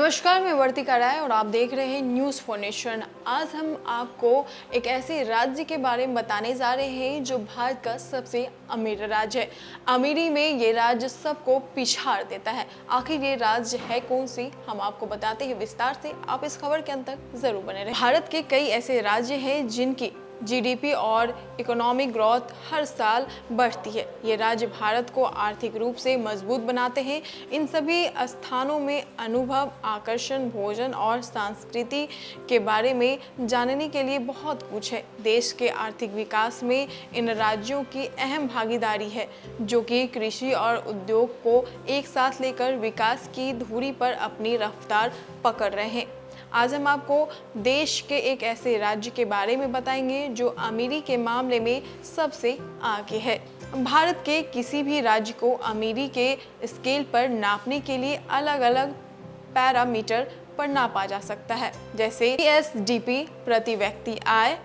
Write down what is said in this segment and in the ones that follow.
नमस्कार, मैं वर्तिका राय और आप देख रहे हैं न्यूज़ फॉर नेशन। आज हम आपको एक ऐसे राज्य के बारे में बताने जा रहे हैं जो भारत का सबसे अमीर राज्य है। अमीरी में ये राज्य सबको पिछाड़ देता है। आखिर ये राज्य है कौन सी, हम आपको बताते हैं विस्तार से। आप इस खबर के अंत तक जरूर बने रहें। भारत के कई ऐसे राज्य हैं जिनकी जीडीपी और इकोनॉमिक ग्रोथ हर साल बढ़ती है। ये राज्य भारत को आर्थिक रूप से मजबूत बनाते हैं। इन सभी स्थानों में अनुभव, आकर्षण, भोजन और संस्कृति के बारे में जानने के लिए बहुत कुछ है। देश के आर्थिक विकास में इन राज्यों की अहम भागीदारी है, जो कि कृषि और उद्योग को एक साथ लेकर विकास की धुरी पर अपनी रफ्तार पकड़ रहे हैं। आज हम आपको देश के एक ऐसे राज्य के बारे में बताएंगे जो अमीरी के मामले में सबसे आगे है। भारत के किसी भी राज्य को अमीरी के स्केल पर नापने के लिए अलग अलग पैरामीटर पर नापा जा सकता है, जैसे जीएसडीपी, प्रति व्यक्ति आय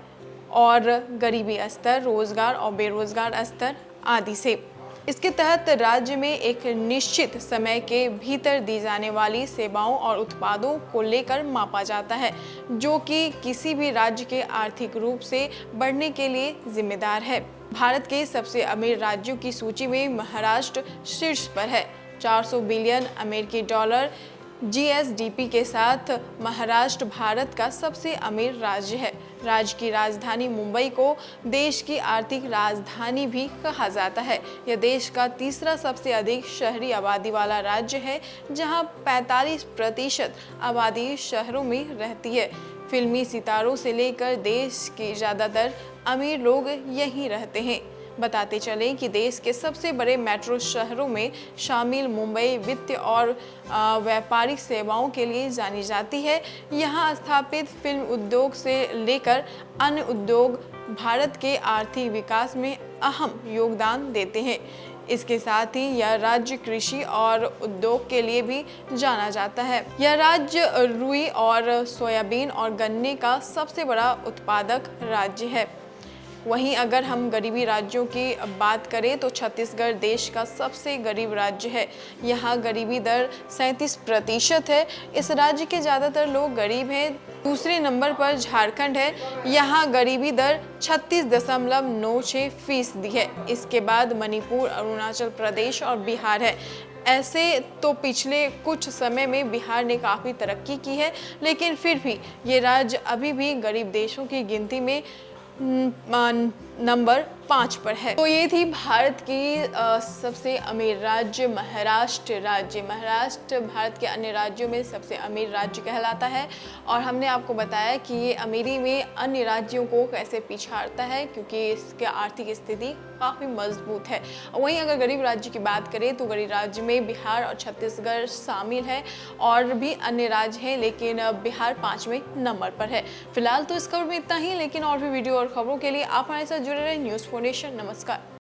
और गरीबी स्तर, रोजगार और बेरोजगार स्तर आदि से। इसके तहत राज्य में एक निश्चित समय के भीतर दी जाने वाली सेवाओं और उत्पादों को लेकर मापा जाता है, जो कि किसी भी राज्य के आर्थिक रूप से बढ़ने के लिए जिम्मेदार है। भारत के सबसे अमीर राज्यों की सूची में महाराष्ट्र शीर्ष पर है। 400 बिलियन अमेरिकी डॉलर जीएसडीपी के साथ महाराष्ट्र भारत का सबसे अमीर राज्य है। राज्य की राजधानी मुंबई को देश की आर्थिक राजधानी भी कहा जाता है। यह देश का तीसरा सबसे अधिक शहरी आबादी वाला राज्य है, जहां 45% आबादी शहरों में रहती है। फिल्मी सितारों से लेकर देश के ज़्यादातर अमीर लोग यहीं रहते हैं। बताते चलें कि देश के सबसे बड़े मेट्रो शहरों में शामिल मुंबई वित्तीय और व्यापारिक सेवाओं के लिए जानी जाती है। यहाँ स्थापित फिल्म उद्योग से लेकर अन्य उद्योग भारत के आर्थिक विकास में अहम योगदान देते हैं। इसके साथ ही यह राज्य कृषि और उद्योग के लिए भी जाना जाता है। यह राज्य रुई और सोयाबीन और गन्ने का सबसे बड़ा उत्पादक राज्य है। वहीं अगर हम गरीबी राज्यों की बात करें तो छत्तीसगढ़ देश का सबसे गरीब राज्य है। यहाँ गरीबी दर 37% है। इस राज्य के ज़्यादातर लोग गरीब हैं। दूसरे नंबर पर झारखंड है। यहाँ गरीबी दर 36.96% है। इसके बाद मणिपुर, अरुणाचल प्रदेश और बिहार है। ऐसे तो पिछले कुछ समय में बिहार ने काफ़ी तरक्की की है, लेकिन फिर भी ये राज्य अभी भी गरीब देशों की गिनती में नंबर 5 पर है। तो ये थी भारत की सबसे अमीर राज्य महाराष्ट्र राज्य। महाराष्ट्र भारत के अन्य राज्यों में सबसे अमीर राज्य कहलाता है और हमने आपको बताया कि ये अमीरी में अन्य राज्यों को कैसे पिछाड़ता है, क्योंकि इसकी आर्थिक स्थिति काफ़ी मजबूत है। वहीं अगर गरीब राज्य की बात करें तो गरीब राज्य में बिहार और छत्तीसगढ़ शामिल है और भी अन्य राज्य हैं, लेकिन बिहार 5वें नंबर पर है। फिलहाल तो इस खबर में इतना ही, लेकिन और भी वीडियो और खबरों के लिए आप हमारे साथ जुड़े रहें। News for nation. नमस्कार।